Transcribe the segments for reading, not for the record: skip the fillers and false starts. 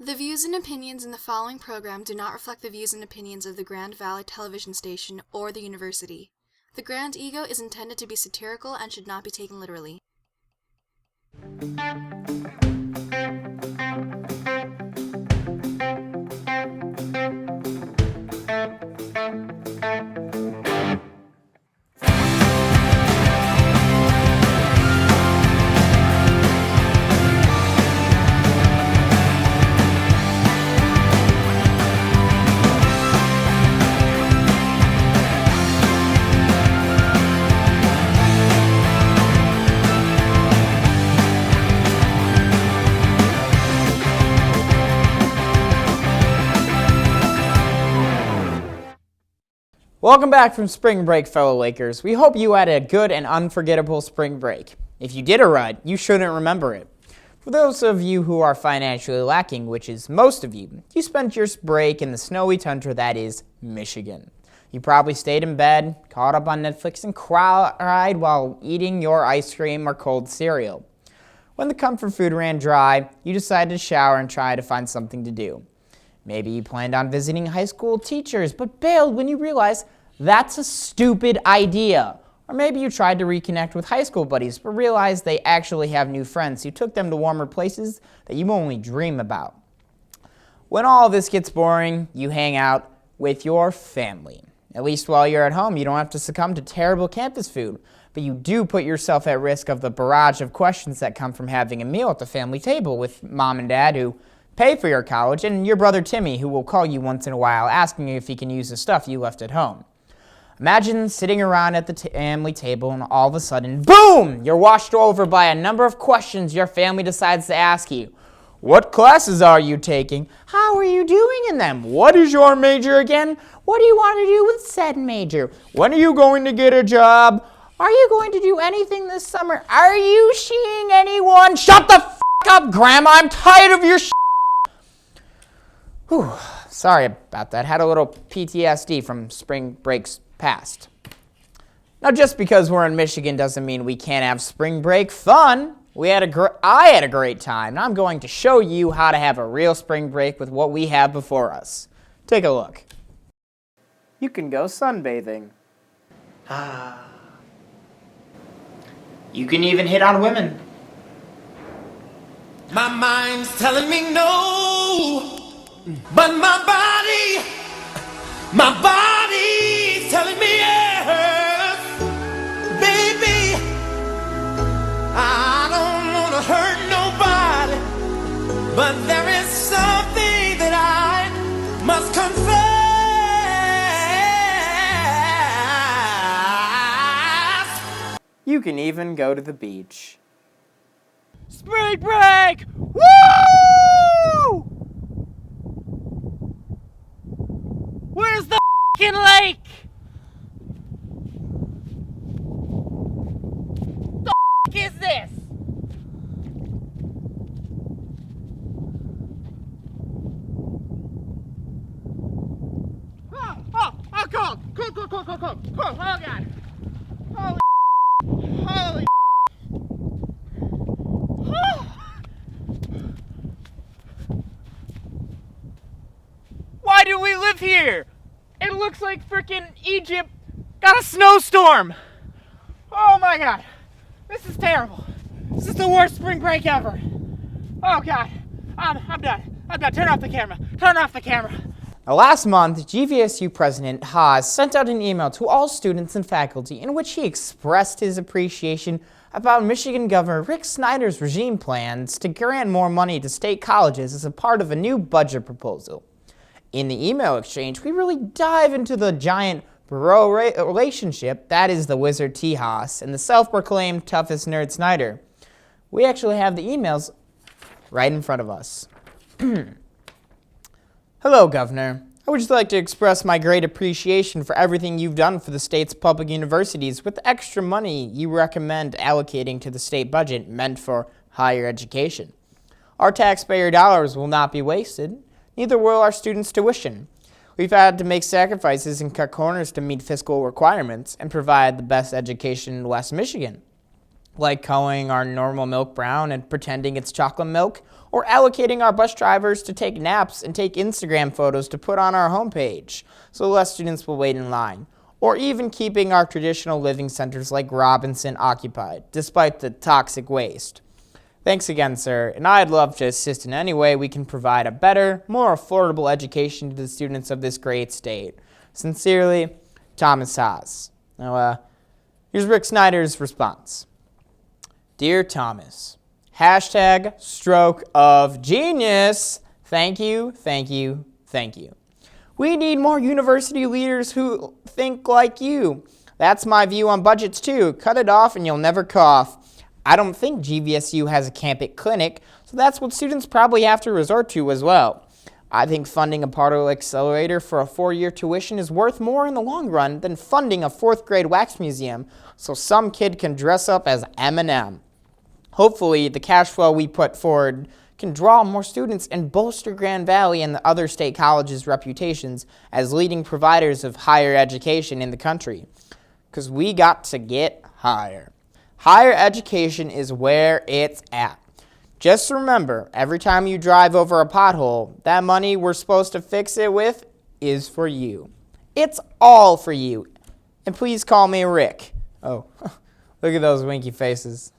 The views and opinions in the following program do not reflect the views and opinions of the Grand Valley Television Station or the university. The Grand Ego is intended to be satirical and should not be taken literally. Welcome back from spring break, fellow Lakers. We hope you had a good and unforgettable spring break. If you did it right, you shouldn't remember it. For those of you who are financially lacking, which is most of you, you spent your break in the snowy tundra that is Michigan. You probably stayed in bed, caught up on Netflix, and cried while eating your ice cream or cold cereal. When the comfort food ran dry, you decided to shower and try to find something to do. Maybe you planned on visiting high school teachers, but bailed when you realized that's a stupid idea. Or maybe you tried to reconnect with high school buddies, but realized they actually have new friends who took them to warmer places that you only dream about. When all of this gets boring, you hang out with your family. At least while you're at home, you don't have to succumb to terrible campus food, but you do put yourself at risk of the barrage of questions that come from having a meal at the family table with mom and dad who pay for your college, and your brother Timmy, who will call you once in a while asking you if he can use the stuff you left at home. Imagine sitting around at the family table and all of a sudden, boom, you're washed over by a number of questions your family decides to ask you. What classes are you taking? How are you doing in them? What is your major again? What do you want to do with said major? When are you going to get a job? Are you going to do anything this summer? Are you seeing anyone? Shut the f*** up, Grandma. I'm tired of your Whew, sorry about that. Had a little PTSD from spring breaks past. Now, just because we're in Michigan doesn't mean we can't have spring break fun. I had a great time, and I'm going to show you how to have a real spring break with what we have before us. Take a look. You can go sunbathing. You can even hit on women. My mind's telling me no. But my body's telling me yes. Baby, I don't want to hurt nobody, but there is something that I must confess. You can even go to the beach. Spring break! Woo! Where's the f***ing lake? The f*** is this? Oh, cold. Oh, God. Holy Why do we live here? It looks like frickin' Egypt got a snowstorm. Oh my God, this is terrible. This is the worst spring break ever. Oh God, I'm done. Turn off the camera. Now, last month, GVSU President Haas sent out an email to all students and faculty in which he expressed his appreciation about Michigan Governor Rick Snyder's regime plans to grant more money to state colleges as a part of a new budget proposal. In the email exchange, we really dive into the giant bro relationship that is the wizard T. Haas and the self-proclaimed toughest nerd Snyder. We actually have the emails right in front of us. Hello, Governor. I would just like to express my great appreciation for everything you've done for the state's public universities with the extra money you recommend allocating to the state budget meant for higher education. Our taxpayer dollars will not be wasted. Neither will our students' tuition. We've had to make sacrifices and cut corners to meet fiscal requirements and provide the best education in West Michigan. like coloring our normal milk brown and pretending it's chocolate milk, or allocating our bus drivers to take naps and take Instagram photos to put on our homepage so less students will wait in line, or even keeping our traditional living centers like Robinson occupied, despite the toxic waste. Thanks again, sir, and I'd love to assist in any way we can provide a better, more affordable education to the students of this great state. Sincerely, Thomas Haas. Now, here's Rick Snyder's response. Dear Thomas, hashtag stroke of genius. Thank you, thank you, thank you. We need more university leaders who think like you. That's my view on budgets too. Cut it off and you'll never cough. I don't think GVSU has a campus clinic, so that's what students probably have to resort to as well. I think funding a partial accelerator for a 4-year tuition is worth more in the long run than funding a 4th grade wax museum so some kid can dress up as Eminem. Hopefully, the cash flow we put forward can draw more students and bolster Grand Valley and the other state colleges' reputations as leading providers of higher education in the country. Because we got to get higher. Higher education is where it's at. Just remember, every time you drive over a pothole, that money we're supposed to fix it with is for you. It's all for you. And please call me Rick. Oh, look at those winky faces.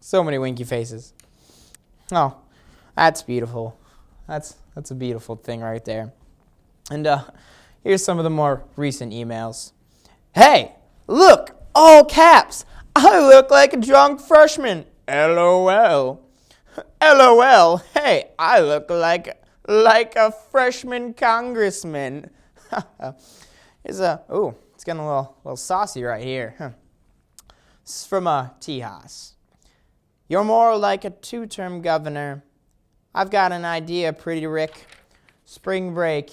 So many winky faces. Oh, that's beautiful. That's a beautiful thing right there. And here's some of the more recent emails. Hey, look, all caps. I look like a drunk freshman. LOL. LOL. Hey, I look like a freshman congressman. It's getting a little saucy right here. This is from T. Haas. You're more like a 2-term governor. I've got an idea, pretty Rick. Spring break,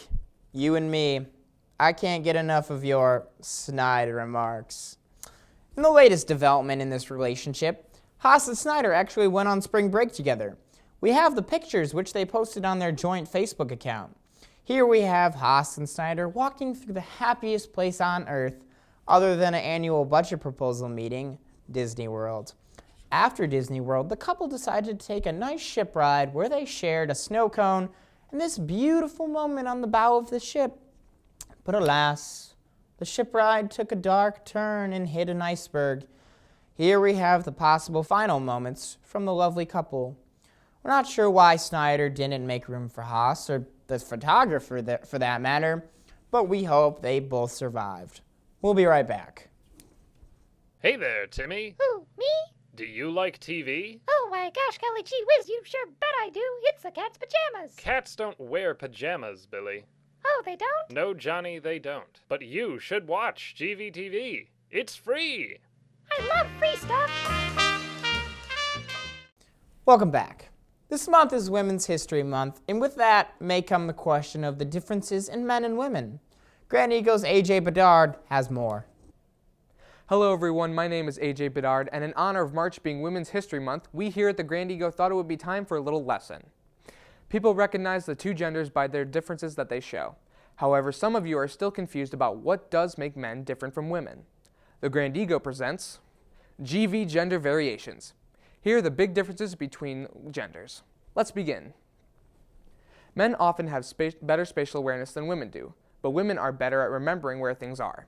you and me. I can't get enough of your snide remarks. In the latest development in this relationship, Haas and Snyder actually went on spring break together. We have the pictures which they posted on their joint Facebook account. Here we have Haas and Snyder walking through the happiest place on earth other than an annual budget proposal meeting, Disney World. After Disney World, the couple decided to take a nice ship ride where they shared a snow cone and this beautiful moment on the bow of the ship. But alas, the ship ride took a dark turn and hit an iceberg. Here we have the possible final moments from the lovely couple. We're not sure why Snyder didn't make room for Haas, or the photographer for that matter, but we hope they both survived. We'll be right back. Hey there, Timmy. Who, me? Do you like TV? Oh my gosh, golly gee whiz, you sure bet I do. It's the cat's pajamas. Cats don't wear pajamas, Billy. Oh, they don't? No, Johnny, they don't. But you should watch GVTV. It's free. I love free stuff. Welcome back. This month is Women's History Month, and with that may come the question of the differences in men and women. Grand Eagle's AJ Bedard has more. Hello everyone, my name is AJ Bedard, and in honor of March being Women's History Month, we here at the Grand Ego thought it would be time for a little lesson. People recognize the two genders by their differences that they show. However, some of you are still confused about what does make men different from women. The Grand Ego presents GV Gender Variations. Here are the big differences between genders. Let's begin. Men often have better spatial awareness than women do, but women are better at remembering where things are.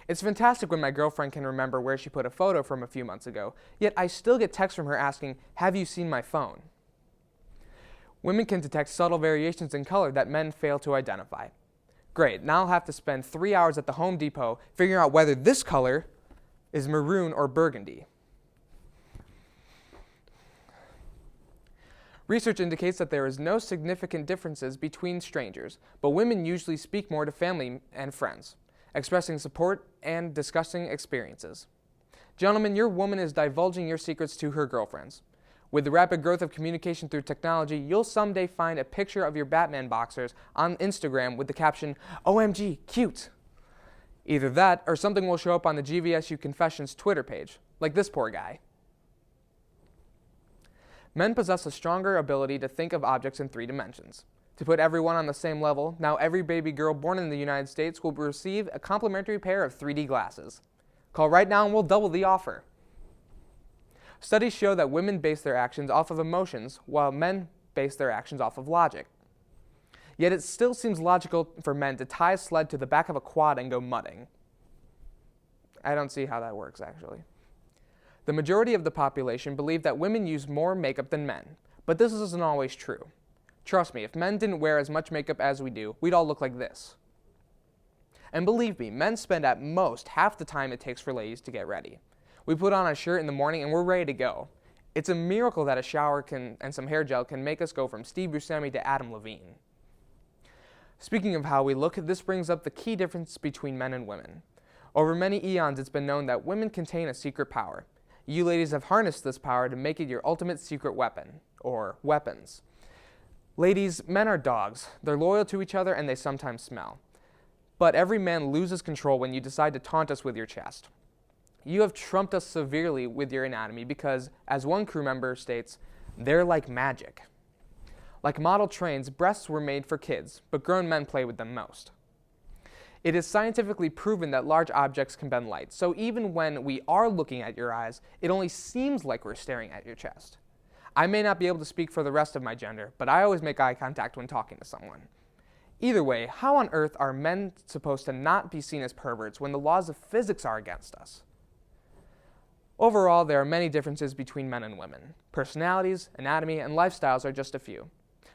It's fantastic when my girlfriend can remember where she put a photo from a few months ago, yet I still get texts from her asking, "Have you seen my phone?" Women can detect subtle variations in color that men fail to identify. Great, now I'll have to spend 3 hours at the Home Depot figuring out whether this color is maroon or burgundy. Research indicates that there is no significant differences between strangers, but women usually speak more to family and friends, expressing support and discussing experiences. Gentlemen, your woman is divulging your secrets to her girlfriends. With the rapid growth of communication through technology, you'll someday find a picture of your Batman boxers on Instagram with the caption, "OMG, cute." Either that, or something will show up on the GVSU Confessions Twitter page, like this poor guy. Men possess a stronger ability to think of objects in 3 dimensions. To put everyone on the same level, now every baby girl born in the United States will receive a complimentary pair of 3D glasses. Call right now and we'll double the offer. Studies show that women base their actions off of emotions, while men base their actions off of logic. Yet it still seems logical for men to tie a sled to the back of a quad and go mudding. I don't see how that works, actually. The majority of the population believe that women use more makeup than men, but this isn't always true. Trust me, if men didn't wear as much makeup as we do, we'd all look like this. And believe me, men spend at most half the time it takes for ladies to get ready. We put on a shirt in the morning and we're ready to go. It's a miracle that a shower and some hair gel can make us go from Steve Buscemi to Adam Levine. Speaking of how we look, this brings up the key difference between men and women. Over many eons, it's been known that women contain a secret power. You ladies have harnessed this power to make it your ultimate secret weapon, or weapons. Ladies, men are dogs. They're loyal to each other and they sometimes smell. But every man loses control when you decide to taunt us with your chest. You have trumped us severely with your anatomy because, as one crew member states, they're like magic. Like model trains, breasts were made for kids, but grown men play with them most. It is scientifically proven that large objects can bend light, so even when we are looking at your eyes, it only seems like we're staring at your chest. I may not be able to speak for the rest of my gender, but I always make eye contact when talking to someone. Either way, how on earth are men supposed to not be seen as perverts when the laws of physics are against us? Overall, there are many differences between men and women. Personalities, anatomy, and lifestyles are just a few.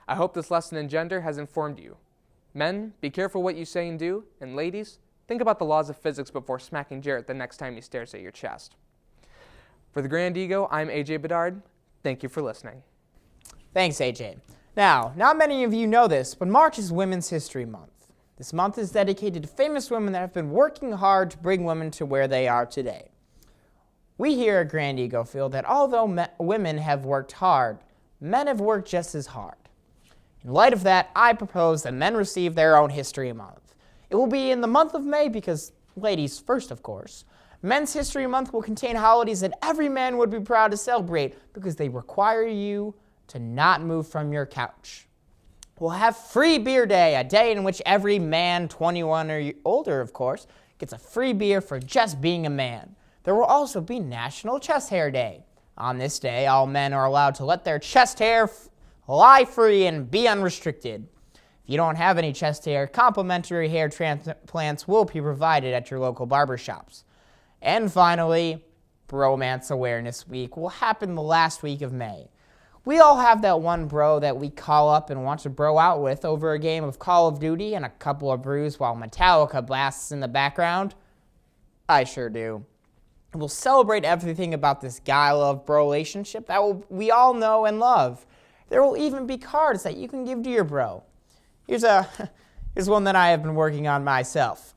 I hope this lesson in gender has informed you. Men, be careful what you say and do, and ladies, think about the laws of physics before smacking Jarrett the next time he stares at your chest. For the Grand Ego, I'm AJ Bedard. Thank you for listening. Thanks, AJ. Now, not many of you know this, but March is Women's History Month. This month is dedicated to famous women that have been working hard to bring women to where they are today. We here at Grand Ego feel that although women have worked hard, men have worked just as hard. In light of that, I propose that men receive their own History Month. It will be in the month of May because, ladies first of course, Men's History Month will contain holidays that every man would be proud to celebrate because they require you to not move from your couch. We'll have Free Beer Day, a day in which every man, 21 or older of course, gets a free beer for just being a man. There will also be National Chest Hair Day. On this day, all men are allowed to let their chest hair lie free and be unrestricted. If you don't have any chest hair, complimentary hair transplants will be provided at your local barbershops. And finally, Bromance Awareness Week will happen the last week of May. We all have that one bro that we call up and want to bro out with over a game of Call of Duty and a couple of brews while Metallica blasts in the background. I sure do. We'll celebrate everything about this guy-love bro relationship that we all know and love. There will even be cards that you can give to your bro. Here's one that I have been working on myself.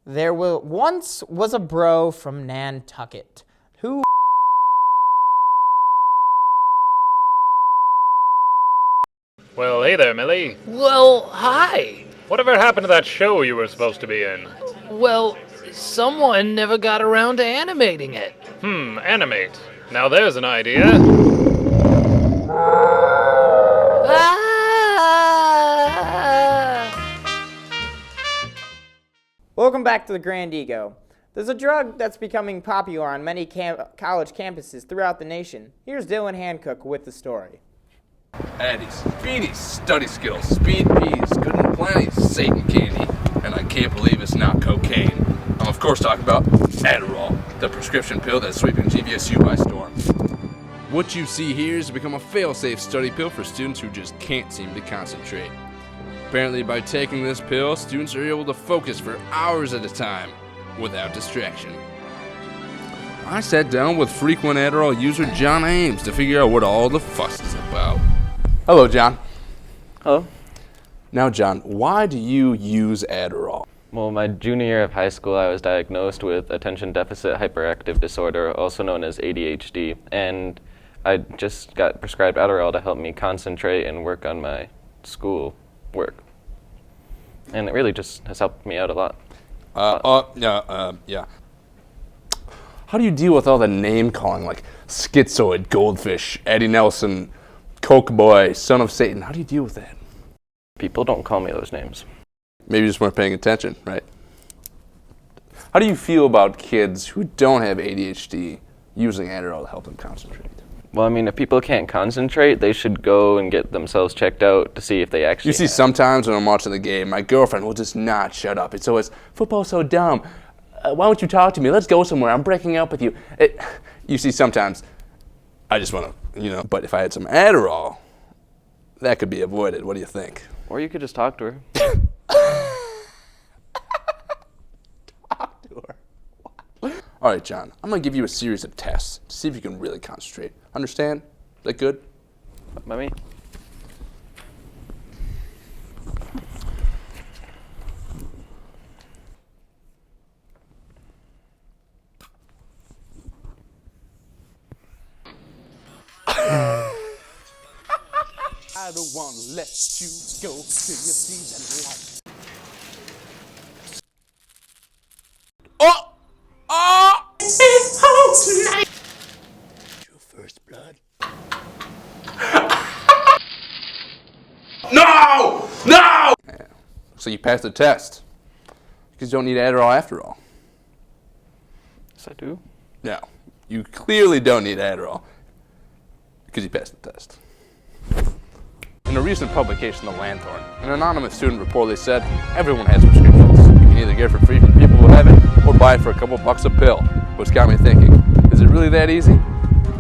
Once was a bro from Nantucket who... Well, hey there, Millie. Well, hi. Whatever happened to that show you were supposed to be in? Well, someone never got around to animating it. Animate. Now there's an idea. Ah! Welcome back to the Grand Ego. There's a drug that's becoming popular on many college campuses throughout the nation. Here's Dylan Hancock with the story. Addies, beanies, study skills, speed peas, good and plenty, Satan candy, and I can't believe it's not cocaine. I'm of course talking about Adderall, the prescription pill that's sweeping GVSU by storm. What you see here is become a fail-safe study pill for students who just can't seem to concentrate. Apparently by taking this pill, students are able to focus for hours at a time without distraction. I sat down with frequent Adderall user John Ames to figure out what all the fuss is about. Hello, John. Hello. Now, John, why do you use Adderall? Well, my junior year of high school, I was diagnosed with attention deficit hyperactive disorder, also known as ADHD, and I just got prescribed Adderall to help me concentrate and work on my school work. And it really just has helped me out a lot. Yeah. How do you deal with all the name calling, like Schizoid, Goldfish, Eddie Nelson, Coke Boy, Son of Satan? How do you deal with that? People don't call me those names. Maybe you just weren't paying attention, right? How do you feel about kids who don't have ADHD using Adderall to help them concentrate. Well, I mean, if people can't concentrate, they should go and get themselves checked out to see if they actually You see, sometimes when I'm watching the game, my girlfriend will just not shut up. It's always, football's so dumb. Why won't you talk to me? Let's go somewhere. I'm breaking up with you. You see, sometimes I just want to, but if I had some Adderall, that could be avoided. What do you think? Or you could just talk to her. Talk to her. All right, John, I'm going to give you a series of tests to see if you can really concentrate. Understand? Is that good? By me. I don't want to let you go till you see that light. Oh! Oh! Your first blood. No! No! Yeah. So you passed the test. Because you don't need Adderall after all. Yes, I do. No. You clearly don't need Adderall. Because you passed the test. In a recent publication, The Lanthorn, an anonymous student reportedly said, everyone has prescriptions. You can either get it for free from people who have it, or buy it for a couple bucks a pill. Which got me thinking, is it really that easy?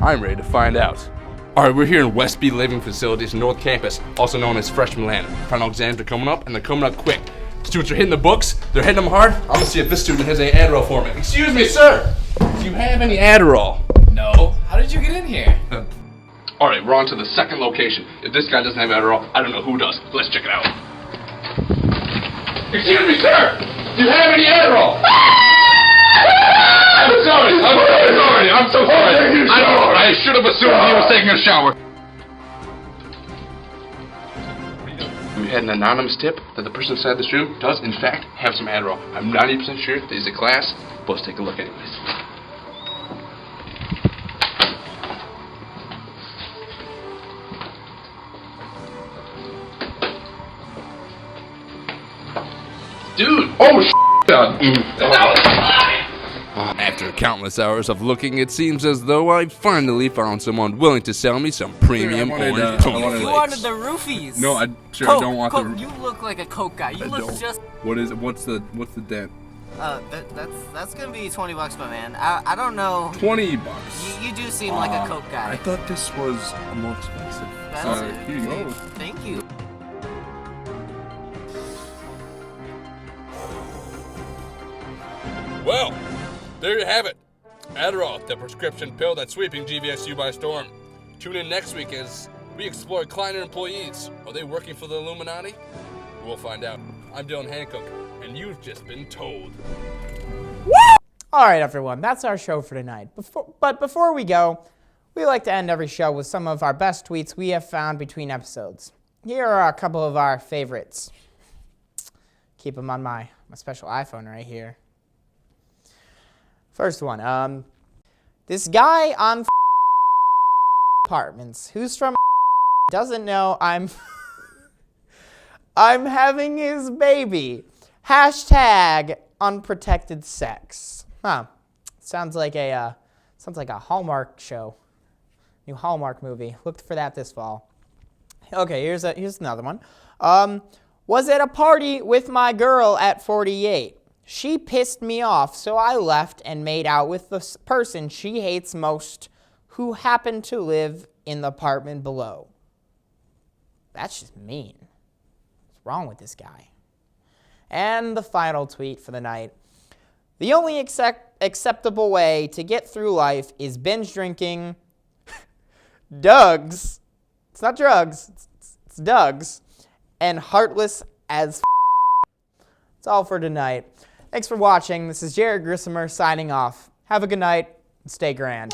I'm ready to find out. Alright, we're here in Westby Living Facilities, North Campus, also known as Freshman Land. Final exams are coming up, and they're coming up quick. Students are hitting the books, they're hitting them hard. I'm gonna see if this student has any Adderall for me. Excuse me, sir! Do you have any Adderall? No. How did you get in here? Alright, we're on to the second location. If this guy doesn't have Adderall, I don't know who does. Let's check it out. Excuse me, sir! Do you have any Adderall? I'm so sorry. I should have assumed he was taking a shower. We had an anonymous tip that the person inside this room does, in fact, have some Adderall. I'm 90% sure that he's a class, but let's take a look anyways. Dude! Oh, After countless hours of looking, it seems as though I finally found someone willing to sell me some premium orange pony You wanted the roofies. No, I don't want Coke. You look like a Coke guy. You look just. What is it? What's the dent? That's gonna be $20, my man. I don't know. $20. You do seem like a Coke guy. I thought this was more expensive. Here you go. Thank you. Well, there you have it. Adderall, the prescription pill that's sweeping GVSU by storm. Tune in next week as we explore Kleiner employees. Are they working for the Illuminati? We'll find out. I'm Dylan Hancock, and you've just been told. All right, everyone, that's our show for tonight. But before we go, we like to end every show with some of our best tweets we have found between episodes. Here are a couple of our favorites. Keep them on my special iPhone right here. First one, this guy on apartments who's from doesn't know I'm having his baby. Hashtag unprotected sex. Huh. Sounds like a Hallmark show. New Hallmark movie. Look for that this fall. Okay, here's another one. Was at a party with my girl at 48. She pissed me off, so I left and made out with the person she hates most, who happened to live in the apartment below. That's just mean. What's wrong with this guy? And the final tweet for the night. The only acceptable way to get through life is binge drinking Doug's. It's not drugs. It's Doug's. And heartless as That's all for tonight. Thanks for watching. This is Jared Grissomer signing off. Have a good night and stay grand.